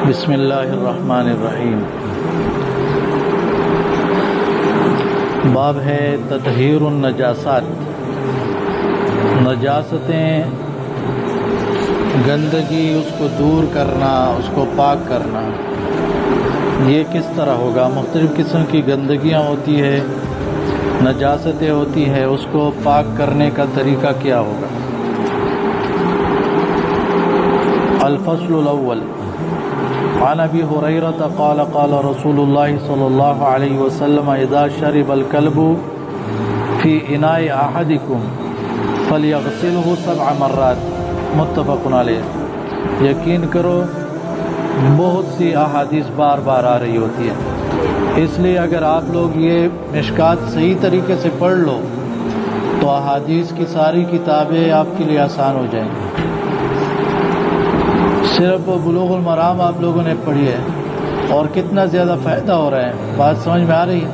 بسم اللہ الرحمن الرحیم۔ باب ہے تطہیر النجاسات، نجاستیں، گندگی اس کو دور کرنا، اس کو پاک کرنا۔ یہ کس طرح ہوگا؟ مختلف قسم کی گندگیاں ہوتی ہے، نجاستیں ہوتی ہے، اس کو پاک کرنے کا طریقہ کیا ہوگا؟ الفصل الاول عن ابی ہریرہ قال قال رسول اللہ صلی اللہ علیہ وسلم اذا شرب الكلب فی اناء احدکم فلیغسلہ 7 مرات، متفق علیہ۔ یقین کرو بہت سی احادیث بار بار آ رہی ہوتی ہے، اس لیے اگر آپ لوگ یہ مشکات صحیح طریقے سے پڑھ لو تو احادیث کی ساری کتابیں آپ کے لیے آسان ہو جائیں گی۔ صرف بلوغ المرام آپ لوگوں نے پڑھی ہے اور کتنا زیادہ فائدہ ہو رہا ہے، بات سمجھ میں آ رہی ہے؟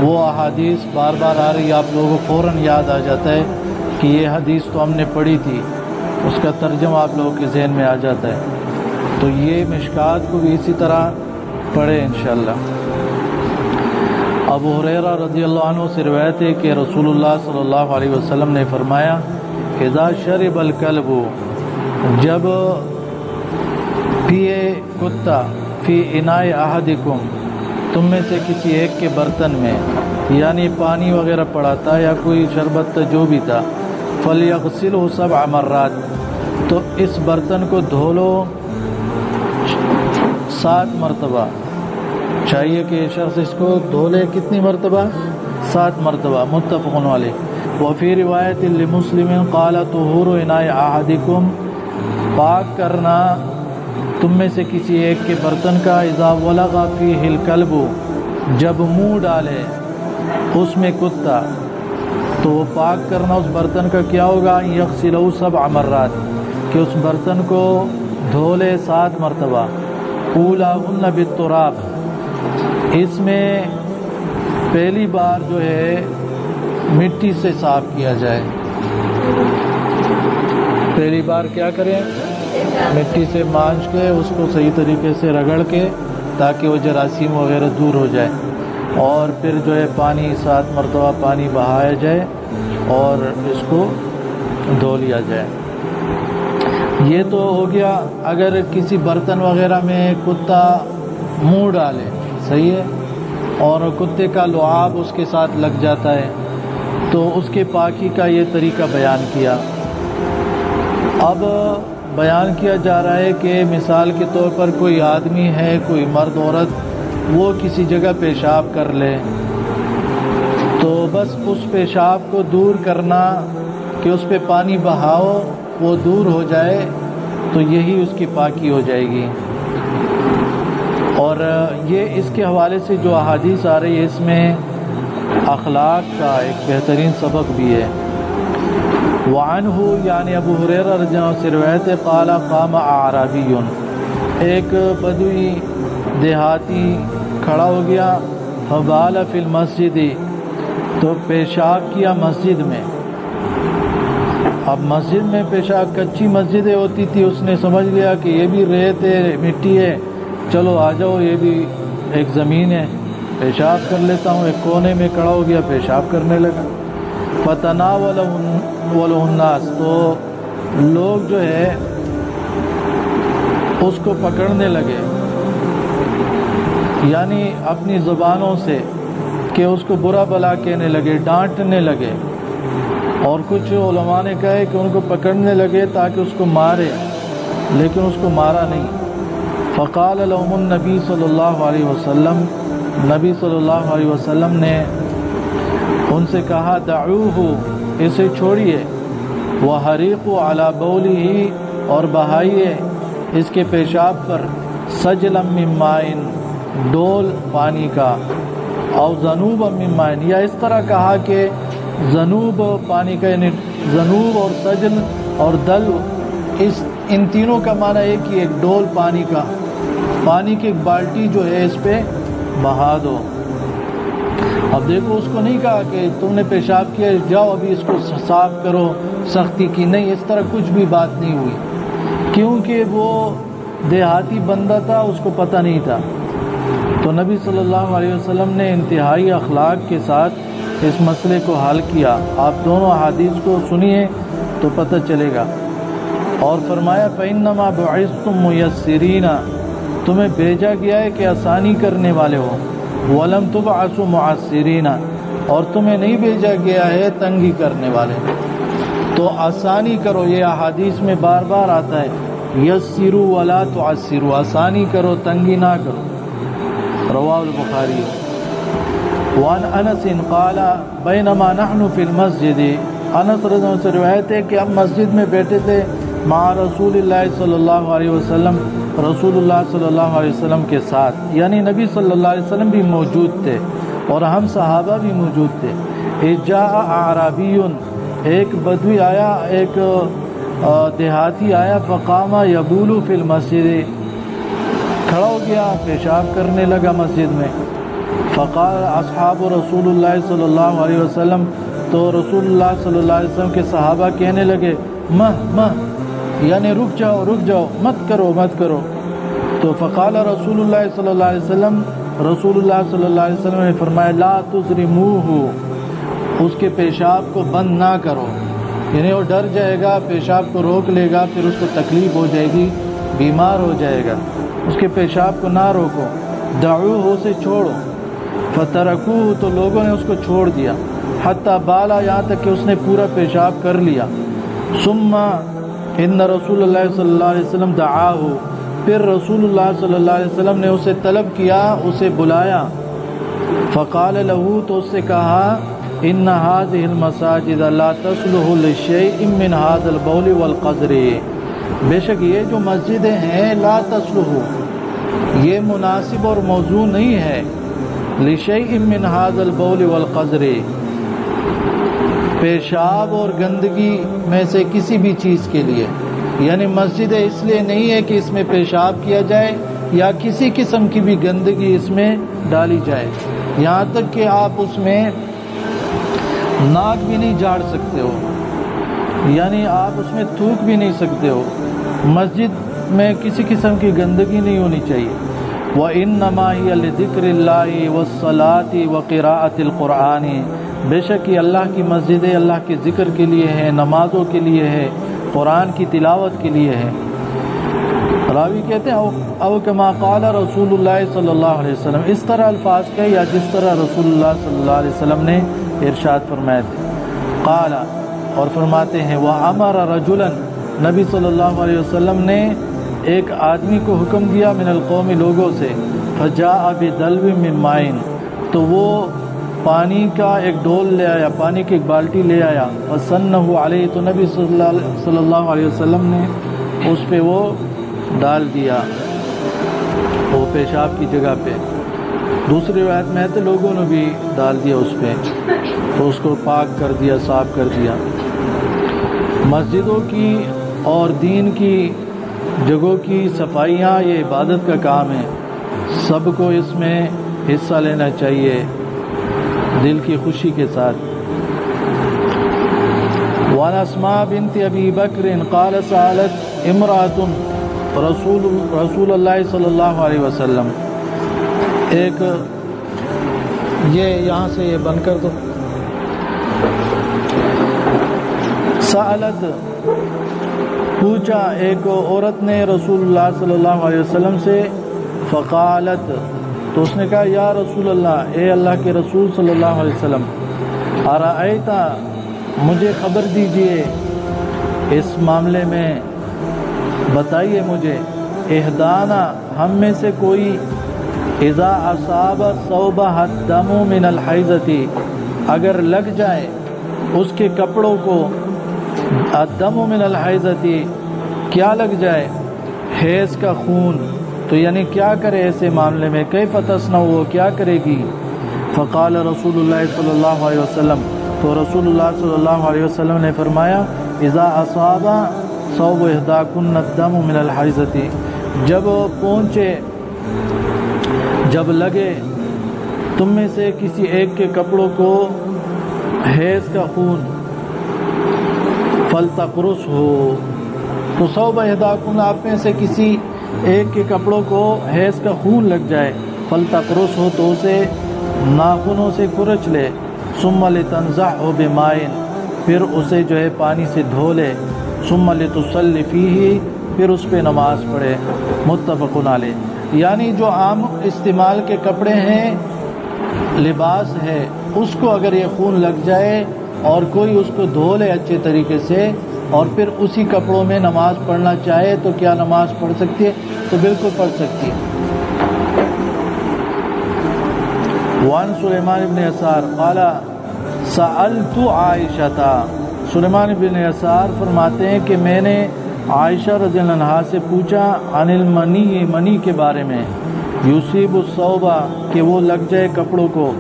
وہ احادیث بار بار آ رہی ہے، آپ لوگوں کو فوراً یاد آ جاتا ہے کہ یہ حدیث تو ہم نے پڑھی تھی، اس کا ترجمہ آپ لوگوں کے ذہن میں آ جاتا ہے۔ تو یہ مشکات کو بھی اسی طرح پڑھیں انشاءاللہ۔ ابو ہریرہ رضی اللہ عنہ سے روایت ہے کہ رسول اللہ صلی اللہ علیہ وسلم نے فرمایا اذا شرب الکلب، جب پیے کتا فی اناء احدکم، تم میں سے کسی ایک کے برتن میں، یعنی پانی وغیرہ پڑا تھا یا کوئی شربت جو بھی تھا، فلیغسلہ 7 مرات، تو اس برتن کو دھو لو 7 مرتبہ۔ چاہیے کہ شخص اس کو دھو لے کتنی مرتبہ؟ 7 مرتبہ، متفق علیہ۔ وفی روایت لمسلم قال طہور اناء احدکم، پاک کرنا تم میں سے کسی ایک کے برتن کا، اذا ولغ فیہ الکلب، جب منہ ڈالے اس میں کتا، تو وہ پاک کرنا اس برتن کا کیا ہوگا؟ یغسلہ 7 مرات، کہ اس برتن کو دھو لے 7 مرتبہ۔ اولاہن بالتراب، اس میں پہلی بار جو ہے مٹی سے صاف کیا جائے، پہلی بار کیا کریں؟ مٹی سے مانچ کے اس کو صحیح طریقے سے رگڑ کے، تاکہ وہ جراثیم وغیرہ دور ہو جائے، اور پھر جو ہے پانی 7 مرتبہ پانی بہایا جائے اور اس کو دھو لیا جائے۔ یہ تو ہو گیا اگر کسی برتن وغیرہ میں کتا منہ ڈالے، صحیح ہے، اور کتے کا لعاب اس کے ساتھ لگ جاتا ہے، تو اس کے پاکی کا یہ طریقہ بیان کیا۔ اب بیان کیا جا رہا ہے کہ مثال کے طور پر کوئی آدمی ہے، کوئی مرد عورت، وہ کسی جگہ پیشاب کر لے، تو بس اس پیشاب کو دور کرنا کہ اس پہ پانی بہاؤ، وہ دور ہو جائے، تو یہی اس کی پاکی ہو جائے گی۔ اور یہ اس کے حوالے سے جو احادیث آ رہی ہے، اس میں اخلاق کا ایک بہترین سبق بھی ہے۔ وعنہ، یعنی ابو ہریرہ رضی اللہ عنہ سے روایت ہے، قال قام اعرابی، ایک بدوی دیہاتی کھڑا ہو گیا، فبال فی المسجد، تو پیشاب کیا مسجد میں۔ اب مسجد میں پیشاب، کچی مسجدیں ہوتی تھی، اس نے سمجھ لیا کہ یہ بھی ریت ہے، مٹی ہے، چلو آ جاؤ، یہ بھی ایک زمین ہے، پیشاب کر لیتا ہوں۔ ایک کونے میں کھڑا ہو گیا، پیشاب کرنے لگا۔ فتناولہ الناس، تو لوگ جو ہے اس کو پکڑنے لگے، یعنی اپنی زبانوں سے، کہ اس کو برا بلا کہنے لگے، ڈانٹنے لگے، اور کچھ علماء نے کہا کہ ان کو پکڑنے لگے تاکہ اس کو مارے، لیکن اس کو مارا نہیں۔ فقال لهم النبی صلی اللہ علیہ وسلم، نبی صلی اللہ علیہ وسلم نے ان سے کہا دعوہ، اسے چھوڑیے، وحریقوا علی بولہ، اور بہائیے اس کے پیشاب پر، سجلا من ماء، ڈول پانی کا، او ذنوبا من ماء، یا اس طرح کہا کہ ذنوب پانی کا، یعنی ذنوب اور سجل اور دل، ان تینوں کا معنی ایک ہی، ایک ڈول پانی کا، پانی کی ایک بالٹی جو ہے اس پہ بہا دو۔ اب دیکھو، اس کو نہیں کہا کہ تم نے پیشاب کیا جاؤ ابھی اس کو صاف کرو، سختی کی، نہیں، اس طرح کچھ بھی بات نہیں ہوئی، کیونکہ وہ دیہاتی بندہ تھا، اس کو پتہ نہیں تھا. تو نبی صلی اللہ علیہ وسلم نے انتہائی اخلاق کے ساتھ اس مسئلے کو حل کیا. آپ دونوں احادیث کو سنیے تو پتہ چلے گا. اور فرمایا فَإِنَّمَا بُعِثْتُم مُيَسِّرِينَ، تمہیں بھیجا گیا ہے کہ آسانی کرنے والے ہو. وَلَمْ تُبْعَثُوا مُعَسِّرِينَ، اور تمہیں نہیں بھیجا گیا ہے تنگی کرنے والے. تو آسانی کرو، یہ احادیث میں بار بار آتا ہے یسروا ولا تعسروا، آسانی کرو تنگی نہ کرو. رواہ البخاری. وعن انس قال بینما نحن فی المسجد، انس رضی اللہ عنہ سے روایت ہے کہ ہم مسجد میں بیٹھے تھے مع رسول اللہ صلی اللہ علیہ وسلم، رسول اللہ صلی اللہ علیہ وسلم کے ساتھ، یعنی نبی صلی اللہ علیہ وسلم بھی موجود تھے اور ہم صحابہ بھی موجود تھے. اذ جاء اعرابی، ایک بدوی آیا، ایک دیہاتی آیا. فقام یبول فی المسجد، کھڑا ہو گیا پیشاب کرنے لگا مسجد میں. فقال اصحاب رسول اللہ صلی اللہ علیہ وسلم، تو رسول اللہ صلی اللہ علیہ وسلم کے صحابہ کہنے لگے مہ یعنی رک جاؤ مت کرو. تو فقال رسول اللہ صلی اللہ علیہ وسلم، رسول اللہ صلی اللہ علیہ وسلم نے فرمایا لا تزرموہ، اس کے پیشاب کو بند نہ کرو، یعنی وہ ڈر جائے گا، پیشاب کو روک لے گا، پھر اس کو تکلیف ہو جائے گی، بیمار ہو جائے گا. اس کے پیشاب کو نہ روکو. دعوہ سے چھوڑو. فترکوہ، تو لوگوں نے اس کو چھوڑ دیا. حتی بالا، یہاں تک کہ اس نے پورا پیشاب کر لیا. ثم ان رسول اللہ صلی اللہ علیہ وسلم دعاہ، پھر رسول اللہ صلی اللہ علیہ وسلم نے اسے طلب کیا، اسے بلایا. فقال له، تو اس سے کہا ان هذه المساجد لا تصلح لشيء من هذا البول والقذر، بے شک یہ جو مسجدیں ہیں لا تصلح، یہ مناسب اور موضوع نہیں ہے لشيء من هذا البول والقذر، پیشاب اور گندگی میں سے کسی بھی چیز کے لیے. یعنی مسجد اس لیے نہیں ہے کہ اس میں پیشاب کیا جائے یا کسی قسم کی بھی گندگی اس میں ڈالی جائے، یہاں تک کہ آپ اس میں ناک بھی نہیں جھاڑ سکتے ہو، یعنی آپ اس میں تھوک بھی نہیں سکتے ہو. مسجد میں کسی قسم کی گندگی نہیں ہونی چاہیے. وَإِنَّمَا هِيَ لِذِكْرِ اللَّهِ وَالصَّلَاةِ وَقِرَاءَةِ الْقُرْآنِ، بے شک یہ اللہ کی مسجدیں اللہ کے ذکر کے لیے ہے، نمازوں کے لیے ہے، قرآن کی تلاوت کے لیے ہے. راوی کہتے ہیں او کما قال رسول اللہ صلی اللہ علیہ وسلم، اس طرح الفاظ کے یا جس طرح رسول اللہ صلی اللہ علیہ وسلم نے ارشاد فرمائے تھے. قال، اور فرماتے ہیں وَأَمَرَ رَجُلًا، نبی صلی اللہ علیہ وسلم نے ایک آدمی کو حکم دیا من القوم، لوگوں سے. فجاء بدلو من ماء، تو وہ پانی کا ایک ڈول لے آیا، پانی کی ایک بالٹی لے آیا. وَسَنَّهُ عَلَيْهِ، تو نبی صلی اللہ علیہ وسلم نے اس پہ وہ ڈال دیا، وہ پیشاب کی جگہ پہ. دوسری روایت میں ہے تو لوگوں نے بھی ڈال دیا اس پہ، تو اس کو پاک کر دیا، صاف کر دیا. مسجدوں کی اور دین کی جگہوں کی صفائیاں یہ عبادت کا کام ہے، سب کو اس میں حصہ لینا چاہیے دل کی خوشی کے ساتھ. وعن اسماء بنت ابی بکر قال سألت امرأة رسول اللہ صلی اللہ علیہ وسلم، ایک یہ یہاں سے یہ بند کر دو. سألت، پوچھا ایک عورت نے رسول اللہ صلی اللہ علیہ وسلم سے. فقالت، تو اس نے کہا یا رسول اللہ، اے اللہ کے رسول صلی اللہ علیہ وسلم، ارأیت، مجھے خبر دیجئے اس معاملے میں، بتائیے مجھے. احدانا، ہم میں سے کوئی، اذا اصاب ثوبها الدم من الحیضۃ، اگر لگ جائے اس کے کپڑوں کو الدم من الحیضۃ، کیا لگ جائے؟ حیض کا خون. تو یعنی کیا کرے ایسے معاملے میں؟ کیف تصنع، وہ کیا کرے گی؟ فقال رسول اللہ صلی اللہ علیہ وسلم، تو رسول اللہ صلی اللہ علیہ وسلم نے فرمایا اذا اصاب ثوب احداکن الدم من الحیضۃ، جب پہنچے، جب لگے تم میں سے کسی ایک کے کپڑوں کو حیض کا خون، فلتقرص ہو، تو ثوب احداکن، آپ میں سے کسی ایک کے کپڑوں کو حیض کا خون لگ جائے فلتقرص ہو تو اسے ناخنوں سے کھرچ لے، ثم لتنزعه بماء پھر اسے جو ہے پانی سے دھو لے، ثم لتصلی فیہ پھر اس پہ نماز پڑھے، متفق علیہ۔ یعنی جو عام استعمال کے کپڑے ہیں، لباس ہے، اس کو اگر یہ خون لگ جائے اور کوئی اس کو دھو لے اچھے طریقے سے اور پھر اسی کپڑوں میں نماز پڑھنا چاہے تو کیا نماز پڑھ سکتی ہے؟ تو بالکل پڑھ سکتی ہے۔ وعن سلیمان بن یسار قال سألت عائشہ، سلیمان بن یسار فرماتے ہیں کہ میں نے عائشہ رضی اللہ عنہا سے پوچھا عن المنی، منی کے بارے میں، یصیب الثوب کہ وہ لگ جائے کپڑوں کو،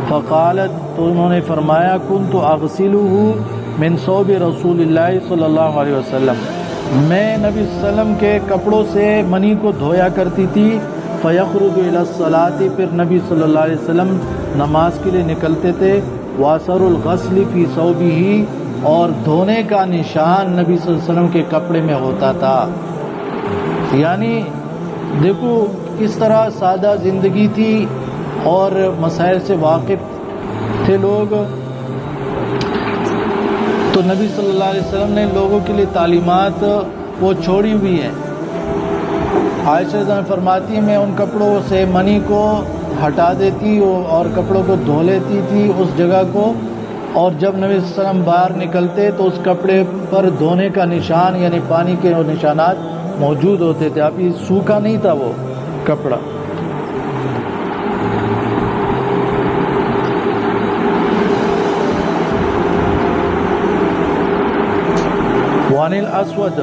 فقالت تو انہوں نے فرمایا کنت اغسلہ من ثوب رسول اللہ صلی اللہ علیہ وسلم، میں نبی صلی اللہ علیہ وسلم کے کپڑوں سے منی کو دھویا کرتی تھی، فیخرج الی الصلاۃ پھر نبی صلی اللہ علیہ وسلم نماز کے لیے نکلتے تھے، واثر الغسل فی ثوبہ اور دھونے کا نشان نبی صلی اللہ علیہ وسلم کے کپڑے میں ہوتا تھا۔ یعنی دیکھو کس طرح سادہ زندگی تھی اور مسائل سے واقف تھے لوگ، تو نبی صلی اللہ علیہ وسلم نے لوگوں کے لیے تعلیمات وہ چھوڑی ہوئی ہیں۔ عائشہ رضی اللہ عنہا فرماتی ہیں میں ان کپڑوں سے منی کو ہٹا دیتی اور کپڑوں کو دھو لیتی تھی اس جگہ کو، اور جب نبی صلی اللہ علیہ وسلم باہر نکلتے تو اس کپڑے پر دھونے کا نشان یعنی پانی کے نشانات موجود ہوتے تھے، ابھی سوکھا نہیں تھا وہ کپڑا۔ وعن الاسود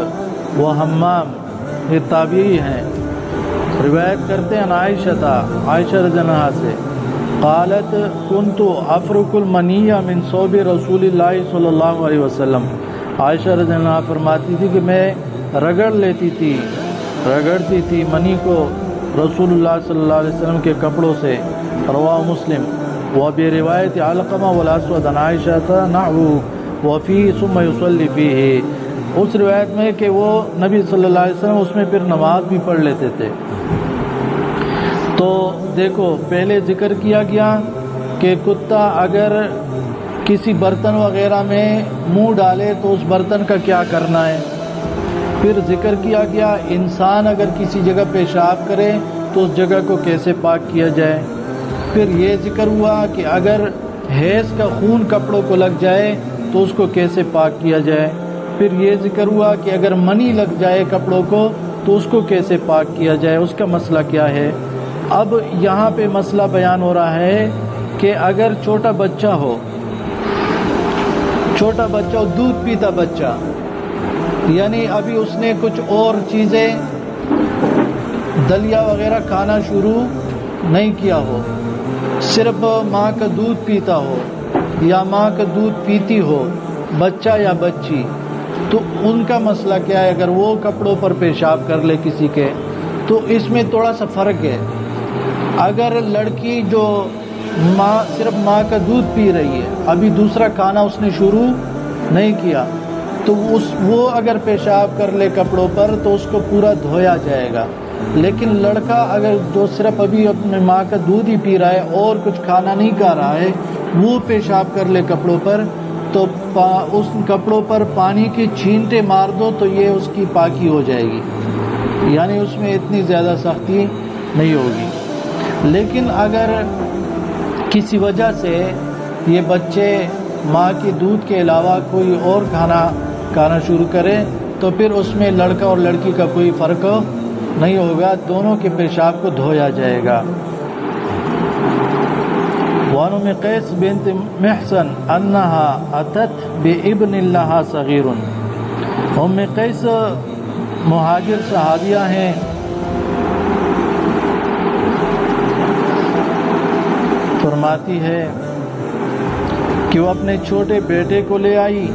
وہ حمام، یہ تابعی ہیں، روایت کرتے ہیں عائشہ رضی اللہ عنہا سے، قالت کنت افرک المنی من ثوب رسول اللہ صلی اللہ علیہ وسلم، عائشہ رضی اللہ عنہا فرماتی تھی کہ میں رگڑتی تھی منی کو رسول اللہ صلی اللہ علیہ وسلم کے کپڑوں سے، رواہ مسلم۔ وبروایت علقمہ والاسود عن عائشہ نحو وفی ثم یصلی فیہ، اس روایت میں کہ وہ نبی صلی اللہ علیہ وسلم اس میں پھر نماز بھی پڑھ لیتے تھے۔ تو دیکھو پہلے ذکر کیا گیا کہ کتا اگر کسی برتن وغیرہ میں منہ ڈالے تو اس برتن کا کیا کرنا ہے، پھر ذکر کیا گیا انسان اگر کسی جگہ پیشاب کرے تو اس جگہ کو کیسے پاک کیا جائے، پھر یہ ذکر ہوا کہ اگر حیض کا خون کپڑوں کو لگ جائے تو اس کو کیسے پاک کیا جائے، پھر یہ ذکر ہوا کہ اگر منی لگ جائے کپڑوں کو تو اس کو کیسے پاک کیا جائے، اس کا مسئلہ کیا ہے۔ اب یہاں پہ مسئلہ بیان ہو رہا ہے کہ اگر چھوٹا بچہ ہو دودھ پیتا بچہ، یعنی ابھی اس نے کچھ اور چیزیں دلیا وغیرہ کھانا شروع نہیں کیا ہو، صرف ماں کا دودھ پیتا ہو یا ماں کا دودھ پیتی ہو بچہ یا بچی، تو ان کا مسئلہ کیا ہے؟ اگر وہ کپڑوں پر پیشاب کر لے کسی کے تو اس میں تھوڑا سا فرق ہے۔ اگر لڑکی جو صرف ماں کا دودھ پی رہی ہے، ابھی دوسرا کھانا اس نے شروع نہیں کیا، تو وہ اگر پیشاب کر لے کپڑوں پر تو اس کو پورا دھویا جائے گا، لیکن لڑکا اگر جو صرف ابھی اپنے ماں کا دودھ ہی پی رہا ہے اور کچھ کھانا نہیں کھا رہا ہے، وہ پیشاب کر لے کپڑوں پر تو اس کپڑوں پر پانی کی چھینٹے مار دو تو یہ اس کی پاکی ہو جائے گی، یعنی اس میں اتنی زیادہ سختی نہیں ہوگی۔ لیکن اگر کسی وجہ سے یہ بچے ماں کے دودھ کے علاوہ کوئی اور کھانا شروع کرے تو پھر اس میں لڑکا اور لڑکی کا کوئی فرق نہیں ہوگا، دونوں کے پیشاب کو دھویا جائے گا۔ وعن ام قیس بنت محصن انہا اتت بابن لہا صغیر، ام قیس مہاجر صحابیہ ہیں، فرماتی ہے کہ وہ اپنے چھوٹے بیٹے کو لے آئی،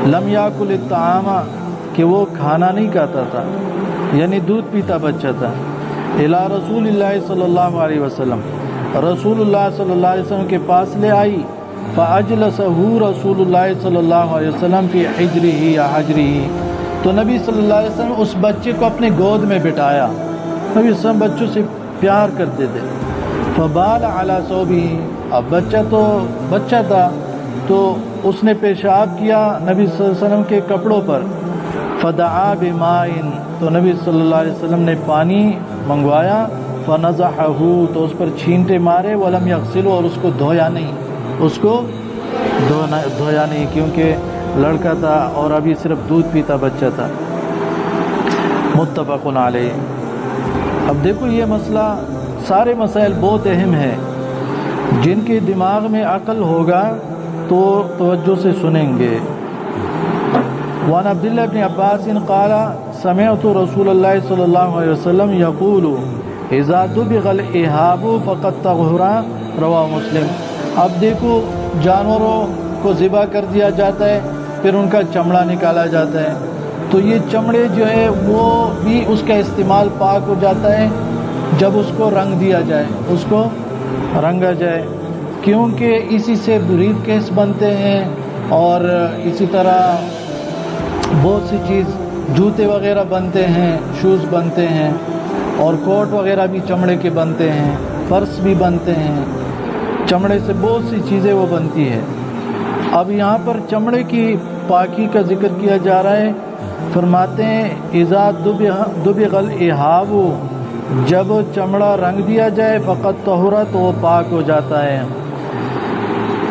لم یاکل الطعام کہ وہ کھانا نہیں کھاتا تھا، یعنی دودھ پیتا بچہ تھا، الی رسول اللہ صلی اللہ علیہ وسلم، رسول اللہ صلی اللہ علیہ وسلم کے پاس لے آئی، فاجلسہ رسول اللہ صلی اللہ علیہ وسلم فی حجرہ یا حجرہ، تو نبی صلی اللہ علیہ وسلم اس بچے کو اپنے گود میں بٹھایا. نبی صلی اللہ علیہ وسلم بچوں سے پیار کرتے تھے. فبال علی ثوبہ، اب بچہ تھا تو اس نے پیشاب کیا نبی صلی اللہ علیہ وسلم کے کپڑوں پر. فدعا بماء، تو نبی صلی اللہ علیہ وسلم نے پانی منگوایا. فنضحہ، تو اس پر چھینٹے مارے. ولم یغسلہ، اور اس کو دھویا نہیں، کیونکہ لڑکا تھا اور ابھی صرف دودھ پیتا بچہ تھا. متفق علیہ. اب دیکھو یہ مسئلہ، سارے مسائل بہت اہم ہیں، جن کے دماغ میں عقل ہوگا تو توجہ سے سنیں گے. وعن عبداللہ بن عباس قال سمعت رسول اللہ صلی اللہ علیہ وسلم یقول اذا دبغ الإهاب فقد طهر، رواہ مسلم. اب دیکھو جانوروں کو ذبح کر دیا جاتا ہے، پھر ان کا چمڑا نکالا جاتا ہے، تو یہ چمڑے جو ہے وہ بھی اس کا استعمال پاک ہو جاتا ہے جب اس کو رنگ دیا جائے، اس کو رنگا جائے، کیونکہ اسی سے بریف کیس بنتے ہیں اور اسی طرح بہت سی چیز، جوتے وغیرہ بنتے ہیں، شوز بنتے ہیں، اور کوٹ وغیرہ بھی چمڑے کے بنتے ہیں، پرس بھی بنتے ہیں، چمڑے سے بہت سی چیزیں وہ بنتی ہے. اب یہاں پر چمڑے کی پاکی کا ذکر کیا جا رہا ہے. فرماتے ہیں اذا دبغ الإهاب، جب چمڑا رنگ دیا جائے، فقط طہر، تو وہ پاک ہو جاتا ہے.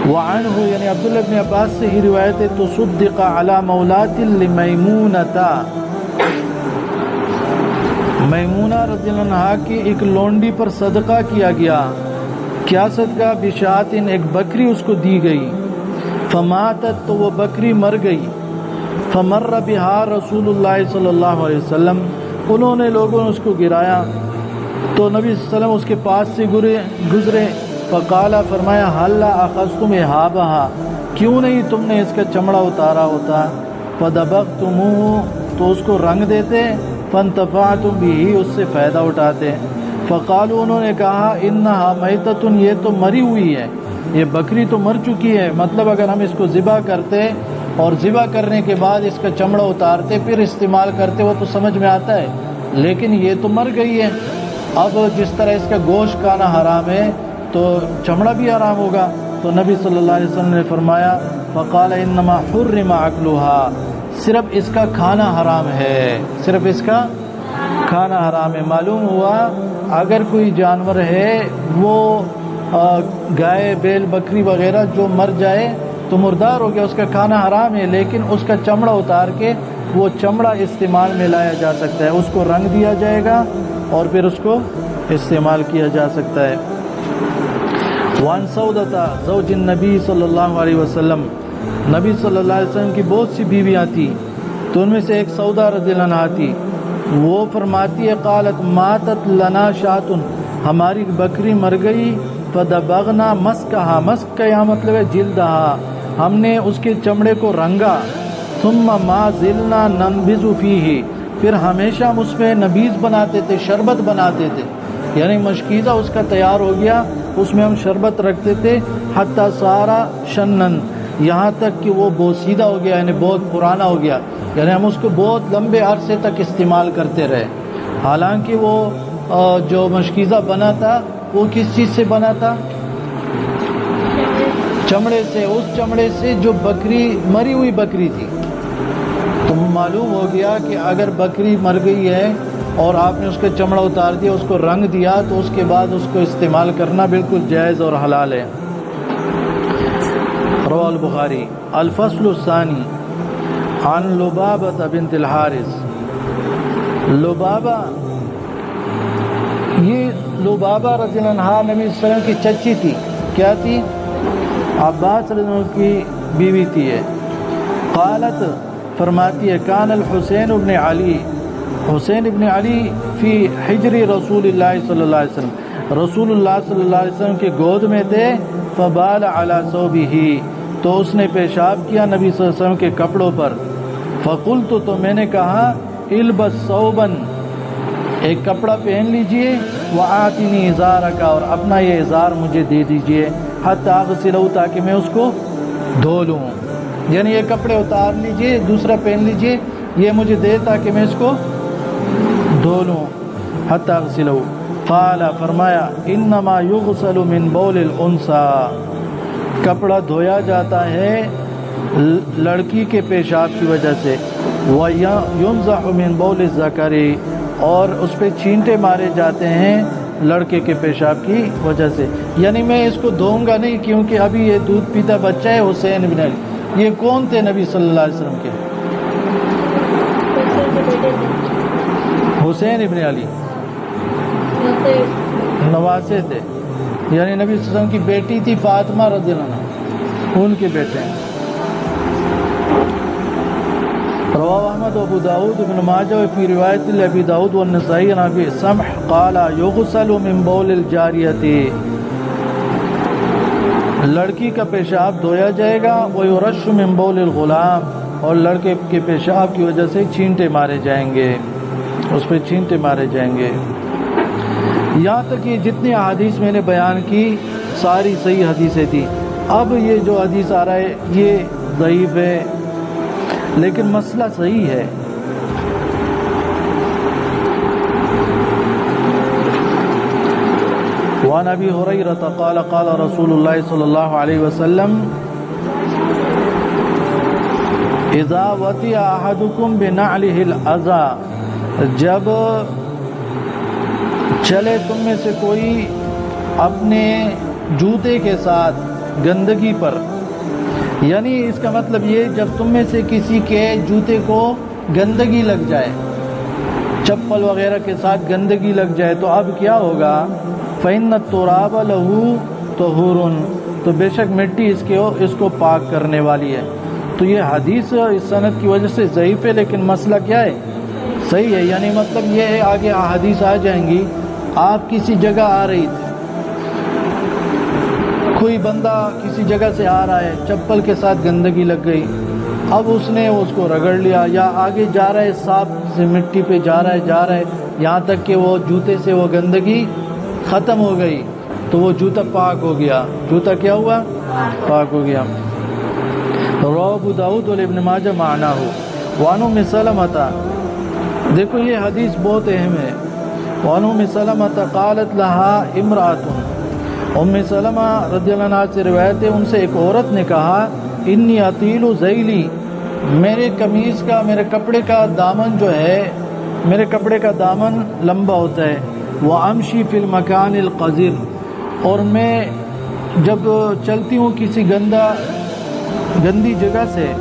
وعنہ، یعنی عبداللہ بن عباس سے ہی روایت ہے، تصدق علی مولات لمیمونۃ، میمونہ رضی اللہ عنہا کی ایک لونڈی پر صدقہ کیا گیا. کیا صدقہ؟ بشات، ایک بکری اس کو دی گئی. فماتت، تو وہ بکری مر گئی. فمر بہا رسول اللہ صلی اللہ علیہ وسلم، انہوں نے لوگوں نے اس کو گرایا تو نبی صلی اللہ علیہ وسلم اس کے پاس سے گزرے. فقال، فرمایا حل اخذتم اہابہا، کیوں نہیں تم نے اس کا چمڑا اتارا ہوتا. فدبغتموہ، تو اس کو رنگ دیتے. فانتفعتم بھی، اس سے فائدہ اٹھاتے. فقالوا، انہوں نے کہا انہا میتۃ، یہ تو مری ہوئی ہے، یہ بکری تو مر چکی ہے. مطلب اگر ہم اس کو ذبح کرتے اور ذبح کرنے کے بعد اس کا چمڑا اتارتے پھر استعمال کرتے وہ تو سمجھ میں آتا ہے، لیکن یہ تو مر گئی ہے. اب جس طرح اس کا گوشت کھانا حرام ہے تو چمڑا بھی حرام ہوگا. تو نبی صلی اللہ علیہ وسلم نے فرمایا فقال انما حرم اکلها، صرف اس کا کھانا حرام ہے، صرف اس کا کھانا حرام ہے. معلوم ہوا اگر کوئی جانور ہے وہ گائے، بیل، بکری وغیرہ جو مر جائے تو مردار ہو گیا، اس کا کھانا حرام ہے، لیکن اس کا چمڑا اتار کے وہ چمڑا استعمال میں لایا جا سکتا ہے، اس کو رنگ دیا جائے گا اور پھر اس کو استعمال کیا جا سکتا ہے. وان سودہ زوج النبی صلی اللہ علیہ وسلم، نبی صلی اللہ علیہ وسلم کی بہت سی بیویاں تھیں، تو ان میں سے ایک سودا رضی اللہ عنہا تھی. وہ فرماتی ہے قالت ماتت لنا شاتن، ہماری بکری مر گئی. فدبغنا مسکہا، مسک کا یہاں مطلب ہے جلدہا، ہم نے اس کے چمڑے کو رنگا. ثم ما زلنا ننبذ فیہ، پھر ہمیشہ ہم اس میں نبیذ بناتے تھے، شربت بناتے تھے، یعنی مشکیزہ اس کا تیار ہو گیا، اس میں ہم شربت رکھتے تھے. حتی سارا شنن، یہاں تک کہ وہ بوسیدہ ہو گیا، یعنی بہت پرانا ہو گیا، یعنی ہم اس کو بہت لمبے عرصے تک استعمال کرتے رہے. حالانکہ وہ جو مشکیزہ بنا تھا وہ کس چیز سے بنا تھا؟ چمڑے سے، اس چمڑے سے جو بکری، مری ہوئی بکری تھی. تو معلوم ہو گیا کہ اگر بکری مر گئی ہے اور آپ نے اس کا چمڑا اتار دیا، اس کو رنگ دیا، تو اس کے بعد اس کو استعمال کرنا بالکل جائز اور حلال ہے. رواه البخاری. الفصل الثانی عن لبابة بنت الحارث. لبابہ، یہ لبابہ رضی اللہ عنہا نبی صلی اللہ علیہ وسلم کی چچی تھی. کیا تھی؟ عباس رضی اللہ عنہ کی بیوی تھی. قالت، فرماتی ہے کان الحسین ابن علی، حسین ابن علی فی حجر رسول اللہ صلی اللہ علیہ وسلم، رسول اللہ صلی اللہ علیہ وسلم کے گود میں تھے. فبال علی ثوبہ، تو اس نے پیشاب کیا نبی صلی اللہ علیہ وسلم کے کپڑوں پر. فقلت، تو میں نے کہا البس ثوبا، ایک کپڑا پہن لیجئے. وآتنی ازارک، اور اپنا یہ ازار مجھے دے دیجئے. حتی اغسلہ، تاکہ میں اس کو دھو لوں. یعنی یہ کپڑے اتار لیجئے، دوسرا پہن لیجئے یہ مجھے دے تاکہ میں اس کو دھو لوں. حتی اغسلہ. قال فرمایا انما یغسل من بول الانثى، کپڑا دھویا جاتا ہے لڑکی کے پیشاب کی وجہ سے. وَيُنزَحُ مِن بَوْلِ الذَّكَرِ، اور اس پہ چھینٹے مارے جاتے ہیں لڑکے کے پیشاب کی وجہ سے. یعنی میں اس کو دھوؤں گا نہیں کیونکہ ابھی یہ دودھ پیتا بچہ ہے حسین بن علی. یہ کون تھے نبی صلی اللہ علیہ وسلم کے؟ حسین ابن علی نواسے تھے، یعنی نبی صلی اللہ علیہ وسلم کی بیٹی تھی فاطمہ رضی اللہ عنہ، ان کے بیٹے ہیں. رواه احمد و ابو داود ابن ماجہ وفي روایت ابی داود والنسائی عن ابی سمح قال یغسل من بول الجاریہ، لڑکی کا پیشاب دھویا جائے گا. ویرش من بول الغلام، اور لڑکے کے پیشاب کی وجہ سے چھینٹے مارے جائیں گے، اس پہ چھینٹے مارے جائیں گے. یہاں تک یہ جتنی احادیث میں نے بیان کی ساری صحیح حدیثیں تھیں. اب یہ جو حدیث آ رہا ہے یہ ضعیف ہے لیکن مسئلہ صحیح ہے. وعن ابی ہریرہ قال قال رسول اللہ صلی اللہ علیہ وسلم اذا وطئ احدکم بنعلہ الاذى، جب چلے تم میں سے کوئی اپنے جوتے کے ساتھ گندگی پر، یعنی اس کا مطلب یہ جب تم میں سے کسی کے جوتے کو گندگی لگ جائے، چپل وغیرہ کے ساتھ گندگی لگ جائے تو اب کیا ہوگا؟ فَإِنَّ التُّرَابَ لَهُ طُهُورٌ، تو بے شک مٹی اس کو پاک کرنے والی ہے. تو یہ حدیث اس سند کی وجہ سے ضعیف ہے لیکن مسئلہ کیا ہے؟ صحیح ہے. یعنی مطلب یہ ہے آگے احادیث آ جائیں گی. آپ کسی جگہ آ رہی تھی، کوئی بندہ کسی جگہ سے آ رہا ہے، چپل کے ساتھ گندگی لگ گئی، اب اس نے اس کو رگڑ لیا یا آگے جا رہا ہے صاف سے مٹی پہ جا رہا ہے یہاں تک کہ وہ جوتے سے وہ گندگی ختم ہو گئی تو وہ جوتا پاک ہو گیا. جوتا کیا ہوا؟ پاک ہو گیا. رواه ابو داود و ابن ماجہ معناہ. وعن ام سلمہ، دیکھو یہ حدیث بہت اہم ہے. وعن ام سلمہ قالت لها امرأة، ام سلمہ رضی اللہ عنہ سے روایت ہے، ان سے ایک عورت نے کہا انی اطیل ذیلی، میرے قمیض کا، میرے کپڑے کا دامن جو ہے، میرے کپڑے کا دامن لمبا ہوتا ہے. وامشی فی المکان القذر، اور میں جب چلتی ہوں کسی گندی جگہ سے.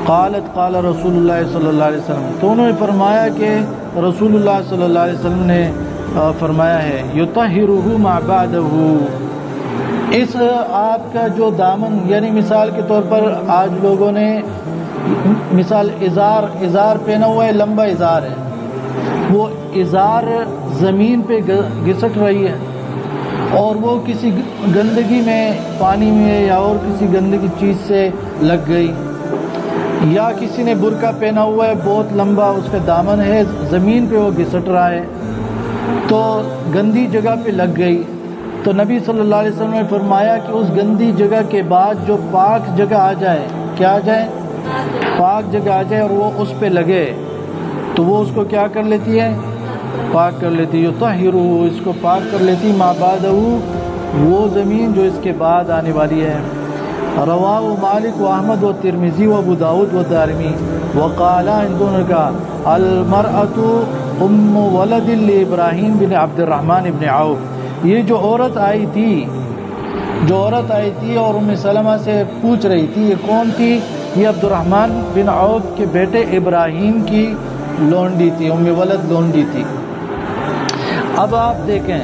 قالت قال رسول اللہ صلی اللہ علیہ وسلم، تو انہوں نے فرمایا کہ رسول اللہ صلی اللہ علیہ وسلم نے فرمایا ہے یطہرہ ما بعدہ، اس آپ کا جو دامن، یعنی مثال کے طور پر آج لوگوں نے مثال ازار پہنا ہوا ہے، لمبا ازار ہے، وہ ازار زمین پہ گھسٹ رہی ہے اور وہ کسی گندگی میں، پانی میں یا اور کسی گندگی چیز سے لگ گئی، یا کسی نے برقع پہنا ہوا ہے بہت لمبا، اس کا دامن ہے، زمین پہ وہ گھسٹ رہا ہے تو گندی جگہ پہ لگ گئی. تو نبی صلی اللہ علیہ وسلم نے فرمایا کہ اس گندی جگہ کے بعد جو پاک جگہ آ جائے، کیا آ جائے؟ پاک جگہ آ جائے اور وہ اس پہ لگے تو وہ اس کو کیا کر لیتی ہے؟ پاک کر لیتی ہے. یطہرہ، اس کو پاک کر لیتی، ما بعدہ، وہ زمین جو اس کے بعد آنے والی ہے. رواہ مالک و احمد و ترمذی و ابو داود و دارمی وقالا، ان دونوں کا المرأة ام ولد ابراہیم بن عبد الرحمن ابن عوف. یہ جو عورت آئی تھی اور ام سلمہ سے پوچھ رہی تھی یہ کون تھی؟ یہ عبد الرحمن بن عوف کے بیٹے ابراہیم کی لونڈی تھی، ام ولد لونڈی تھی. اب آپ دیکھیں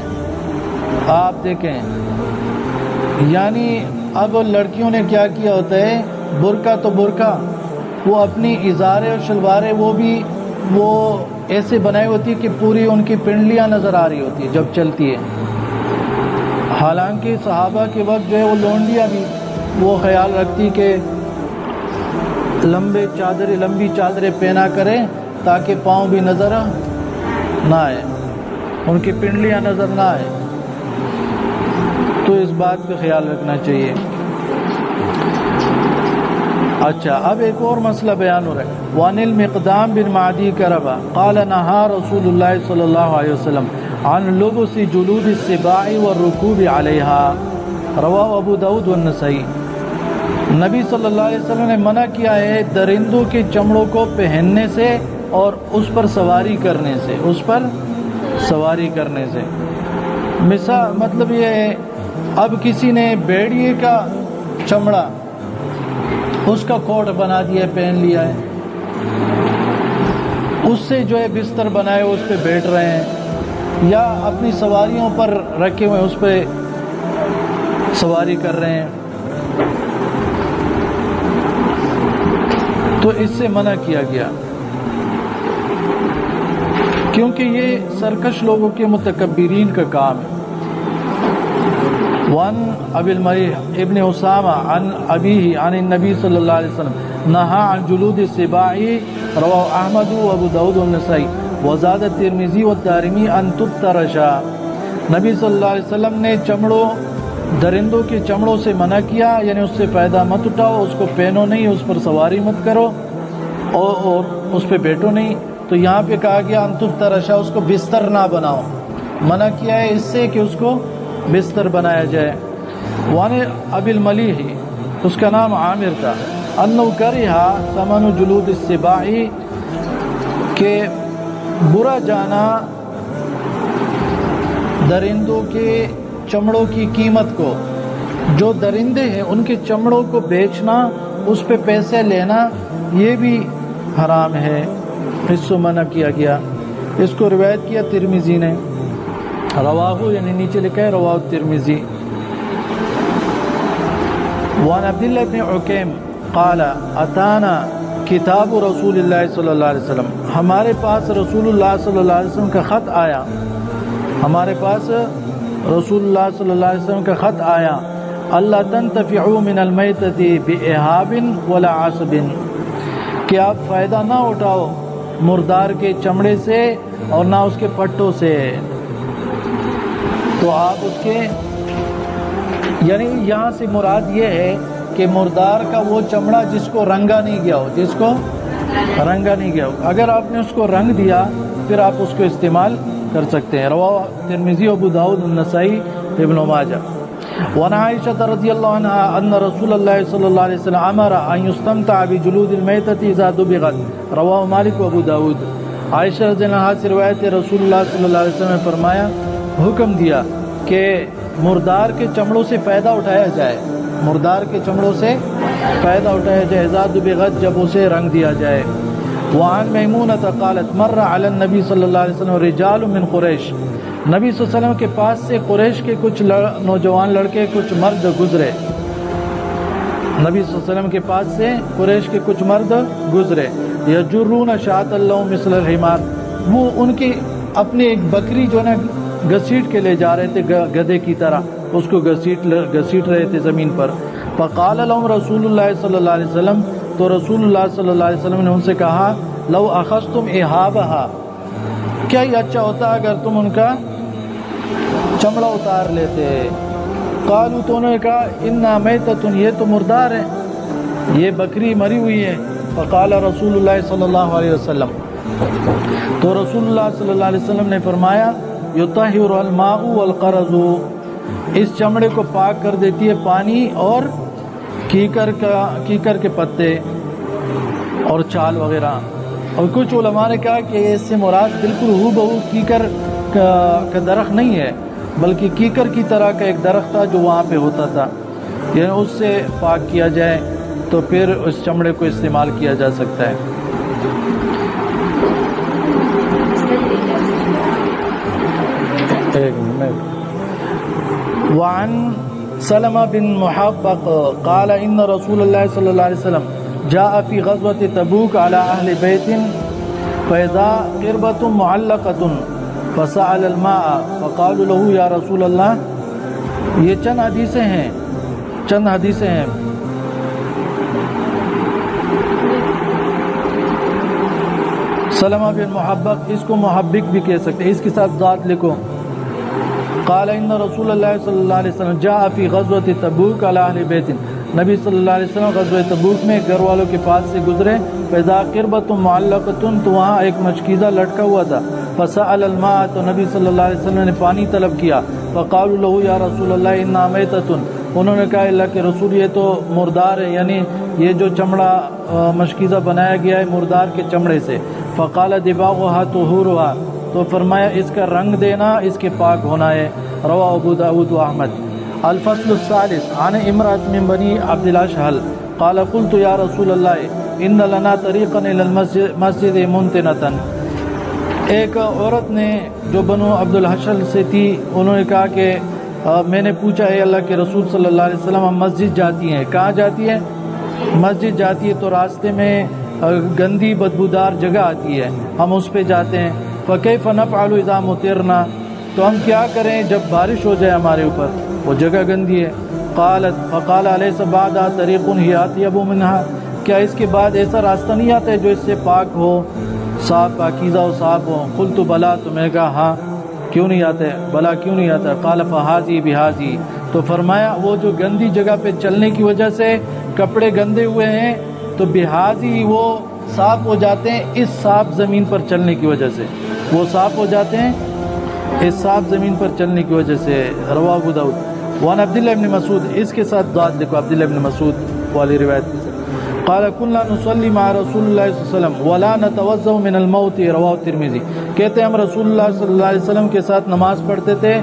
یعنی اب لڑکیوں نے کیا کیا ہوتا ہے، برقع تو برقع، وہ اپنی ازارے اور شلواریں وہ ایسے بنائی ہوتی کہ پوری ان کی پنڈلیاں نظر آ رہی ہوتی ہے جب چلتی ہے. حالانکہ صحابہ کے وقت جو ہے وہ لونڈیاں بھی وہ خیال رکھتی کہ لمبی چادریں پہنا کریں تاکہ پاؤں بھی نظر نہ آئے، ان کی پنڈلیاں نظر نہ آئے. تو اس بات کا خیال رکھنا چاہیے. اچھا اب ایک اور مسئلہ بیان ہو رہا ہے. وعن المقدام بن معدی کربا قال نہا رسول اللہ صلی اللہ علیہ وسلم عن لبس جلود السباع والرکوب علیہا رواہ ابو داود والنسائی. نبی صلی اللہ علیہ وسلم نے منع کیا ہے درندوں کے چمڑوں کو پہننے سے اور اس پر سواری کرنے سے. اس پر سواری کرنے سے مثال مطلب یہ ہے اب کسی نے بھیڑیے کا چمڑا اس کا کوٹ بنا دیا ہے, پہن لیا ہے, اس سے جو ہے بستر بنائے اس پہ بیٹھ رہے ہیں یا اپنی سواریوں پر رکھے ہوئے اس پہ سواری کر رہے ہیں, تو اس سے منع کیا گیا کیونکہ یہ سرکش لوگوں کے متکبرین کا کام ہے. وان ابی المریح ابن اسامہ عن ابیہ عن النبی صلی اللہ علیہ وسلم نہا عن جلود السباع رواہ احمد و ابو داود والنسائی وزاد الترمذی والدارمی ان تفترشا. نبی صلی اللہ علیہ وسلم نے درندوں کے چمڑوں سے منع کیا, یعنی اس سے فائدہ مت اٹھاؤ, اس کو پہنو نہیں, اس پر سواری مت کرو اور اس پہ بیٹھو نہیں. تو یہاں پہ کہا گیا ان تفترشا, اس کو بستر نہ بناؤ, منع کیا ہے اس سے کہ اس کو بستر بنایا جائے. وان ابی الملیح اس کا نام عامر تھا انہ کرہا ثمن جلود السباع کہ برا جانا درندوں کے چمڑوں کی قیمت کو. جو درندے ہیں ان کے چمڑوں کو بیچنا, اس پہ پیسے لینا, یہ بھی حرام ہے, اس سے منع کیا گیا. اس کو روایت کیا ترمذی نے, رواہ یعنی نیچے لکھا ہے رواہ ترمذی. وعن عبداللہ بن عکیم قال اتانا کتاب رسول اللہ صلی اللہ علیہ وسلم, ہمارے پاس رسول اللہ صلی اللہ علیہ وسلم کا خط آیا, ہمارے پاس رسول اللہ صلی اللہ علیہ وسلم کا خط آیا اللہ تنتفعوا من المیتۃ بإہاب ولا عصب, کہ آپ فائدہ نہ اٹھاؤ مردار کے چمڑے سے اور نہ اس کے پٹوں سے. تو آپ اس کے یعنی یہاں سے مراد یہ ہے کہ مردار کا وہ چمڑا جس کو رنگا نہیں گیا ہو, جس کو رنگا نہیں گیا ہو, اگر آپ نے اس کو رنگ دیا پھر آپ اس کو استعمال کر سکتے ہیں. رواہ ترمذی ابو داود النسائی ابن ماجہ. وعن عائشہ رضی اللہ عنہا ان رسول اللہ صلی اللہ علیہ وسلم امر ان یستمتع بجلود المیتۃ اذا دبغت رواہ مالک و ابو داود. عائشہ رضی اللہ عنہا سے روایت ہے رسول اللہ صلی اللہ علیہ وسلم نے فرمایا, حکم دیا کہ مردار کے چمڑوں سے فائدہ اٹھایا جائے, مردار کے چمڑوں سے فائدہ اٹھایا جائے اذا دبغت, جب اسے رنگ دیا جائے. وعن میمونۃ قالت مر علی النبی صلی اللہ علیہ وسلم رجال من قریش, نبی صلی اللہ علیہ وسلم کے پاس سے قریش کے کچھ نوجوان لڑکے, کچھ مرد گزرے. نبی صلی اللہ علیہ وسلم کے پاس سے قریش کے کچھ مرد گزرے. یجرون شاۃ لهم مثل الحمار, وہ ان کی اپنی ایک بکری جو نا گھسیٹ کے لے جا رہے تھے گدھے کی طرح, اس کو گھسیٹ رہے تھے زمین پر. فقال لهم رسول اللہ صلی اللہ علیہ وسلم, تو رسول اللہ صلی اللہ علیہ وسلم نے ان سے کہا لو اخذتم اہابها, کیا یہ اچھا ہوتا اگر تم ان کا چمڑا اتار لیتے. قالوا, تو انہوں نے کہا انا میتۃ, یہ تو مردار ہے, یہ بکری مری ہوئی ہے. فقال رسول اللہ صلی اللہ علیہ وسلم, تو رسول اللہ صلی اللہ علیہ وسلم نے فرمایا یطہر الماء والقرض, اس چمڑے کو پاک کر دیتی ہے پانی اور کیکر کے پتے اور چال وغیرہ. اور کچھ علماء نے کہا کہ اس سے مراد بالکل ہو بہو کیکر کا درخت نہیں ہے, بلکہ کیکر کی طرح کا ایک درخت تھا جو وہاں پہ ہوتا تھا, یعنی اس سے پاک کیا جائے تو پھر اس چمڑے کو استعمال کیا جا سکتا ہے. وعن سلمہ بن محبق قال ان رسول اللہ صلی اللہ علیہ وسلم جاء فی غزوة تبوک على اہل بیت فاذا قربۃ معلقۃ فسأل الماء فقالوا له یا رسول اللہ. یہ چند حدیثیں ہیں سلمہ بن محبق, اس کو محبق بھی کہہ سکتے ہیں, اس کے ساتھ ذات لکھو. قال ان رسول اللہ صلی اللہ علیہ وسلم جاء فی غزوة تبوک علی اہل بیت, نبی صلی اللہ علیہ وسلم غزوہ تبوک میں گھر والوں کے پاس سے گزرے، فَإِذَا قِرْبَةٌ مُعَلَّقَةٌ، تو وہاں ایک مشکیزہ لٹکا ہوا تھا، فَسَأَلَ الْمَاءَ، تو نبی صلی اللہ علیہ وسلم نے پانی طلب کیا، فَقَالُوا لَهُ يَا رَسُولَ اللَّهِ إِنَّهَا مَيْتَةٌ، انہوں نے کہا اللہ کے رسول یہ تو مردار ہے، یعنی یہ جو چمڑا مشکیزہ بنایا گیا ہے مردار کے چمڑے سے، فَقَالَ دِبَاغُهَا طُهُورُهَا، تو فرمایا اس کا رنگ دینا اس کے پاک ہونا ہے، رواہ ابو داود و احمد۔ الفصل الثالث عن امرأة من بني عبد الاشهل قال قلت يا رسول الله ان لنا طريقا الى المسجد منتنة، ایک عورت نے جو بنو عبد الاشهل سے تھی، انہوں نے کہا کہ میں نے پوچھا ہے اللہ کے رسول صلی اللہ علیہ وسلم، ہم مسجد جاتی ہیں، کہاں جاتی ہے؟ مسجد جاتی ہے تو راستے میں گندی بدبودار جگہ آتی ہے، ہم اس پہ جاتے ہیں، فكيف نفعل اذا مطرنا، تو ہم کیا کریں جب بارش ہو جائے ہمارے اوپر، وہ جگہ گندی ہے۔ فقال الیس بعدها طریق هی اطیب منها، کیا اس کے بعد ایسا راستہ نہیں آتا ہے جو اس سے پاک ہو، صاف پاکیزہ و صاف ہو؟ قلت بلا، تو میں نے کہا ہاں، کیوں نہیں آتا ہے، بلا کیوں نہیں آتا ہے؟ قال فهذه بهذه، تو فرمایا وہ جو گندی جگہ پہ چلنے کی وجہ سے کپڑے گندے ہوئے ہیں تو بهذه وہ صاف ہو جاتے ہیں اس صاف زمین پر چلنے کی وجہ سے، وہ صاف ہو جاتے ہیں اس صاف زمین پر چلنے کی وجہ سے، رواہ ابو داؤد۔ وعن عبداللہ ابن مسعود، اس کے ساتھ ذات لکھو عبداللہ ابن مسعود والی روایت، قال كنا نصلي مع رسول اللہ صلی اللہ علیہ وسلم ولا نتوضأ من الموت، رواہ ترمذی، کہتے ہیں ہم رسول اللہ صلی اللہ علیہ وسلم کے ساتھ نماز پڑھتے تھے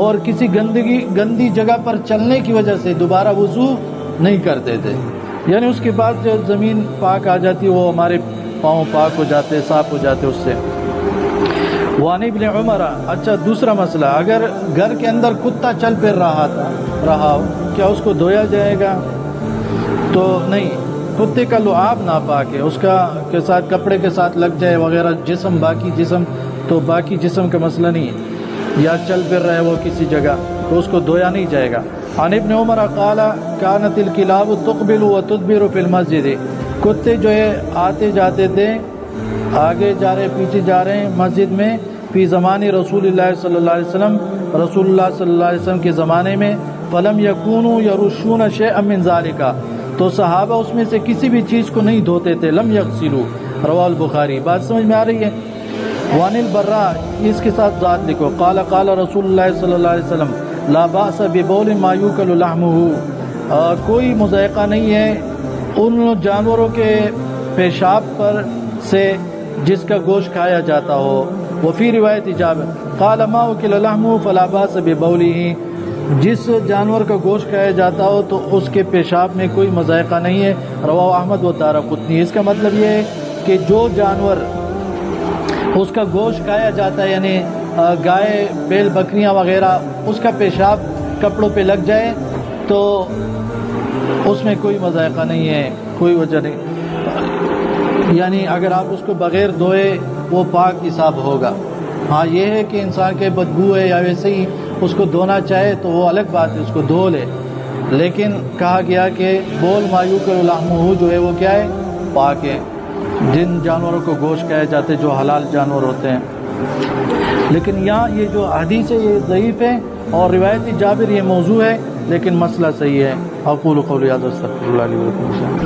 اور کسی گندی جگہ پر چلنے کی وجہ سے دوبارہ وضو نہیں کرتے تھے، یعنی اس کے بعد جو زمین پاک آ جاتی وہ ہمارے پاؤں پاک ہو جاتے، صاف ہو جاتے اس سے۔ وعن ابن عمر، اچھا دوسرا مسئلہ، اگر گھر کے اندر کتا چل پھر رہا ہو، کیا اس کو دھویا جائے گا؟ تو نہیں، کتے کا لعاب ناپاک ہے، اس کا کے ساتھ کپڑے کے ساتھ لگ جائے وغیرہ جسم، باقی جسم تو باقی جسم کا مسئلہ نہیں ہے، یا چل پھر رہے وہ کسی جگہ تو اس کو دھویا نہیں جائے گا۔ عن ابن عمر قال كانت الكلاب تقبل وتدبر في المسجد، کتے جو ہے آتے جاتے تھے، آگے جا رہے پیچھے جا رہے ہیں مسجد میں، فی زمان رسول اللہ صلی اللہ علیہ وسلم، رسول اللہ صلی اللہ علیہ وسلم کے زمانے میں، فلم یکونوا یرشون شیئا من ذالک، تو صحابہ اس میں سے کسی بھی چیز کو نہیں دھوتے تھے، لم یغسلوا، رواہ البخاری۔ بات سمجھ میں آ رہی ہے؟ وعن البراء، اس کے ساتھ ذات لکھو، قال قال رسول اللہ صلی اللہ علیہ وسلم لا باس ببول ما یوکل لحمه، کوئی مضائقہ نہیں ہے ان جانوروں کے پیشاب پر سے جس کا گوشت کھایا جاتا ہو۔ وفی روایت جابر قال ما اکل لحمه فلا باس ببوله، جس جانور کا گوشت کھایا جاتا ہو تو اس کے پیشاب میں کوئی مضائقہ نہیں ہے، رواہ احمد و دارقطنی۔ اس کا مطلب یہ ہے کہ جو جانور اس کا گوشت کھایا جاتا ہے، یعنی گائے بیل بکریاں وغیرہ، اس کا پیشاب کپڑوں پہ لگ جائے تو اس میں کوئی مضائقہ نہیں ہے، کوئی وجہ نہیں، یعنی اگر آپ اس کو بغیر دھوئے وہ پاک حساب ہوگا۔ ہاں یہ ہے کہ انسان کے بدبو ہے یا ویسے ہی اس کو دھونا چاہے تو وہ الگ بات ہے، اس کو دھو لے، لیکن کہا گیا کہ بول ما یوکل لحمہ جو ہے وہ کیا ہے؟ پاک ہے، جن جانوروں کو گوشت کہے جاتے جو حلال جانور ہوتے ہیں۔ لیکن یہاں یہ جو حدیث ہے یہ ضعیف ہے اور روایت جابر یہ موضوع ہے، لیکن مسئلہ صحیح ہے۔ اقول قولی ھذا استغفر اللہ لی ولکم۔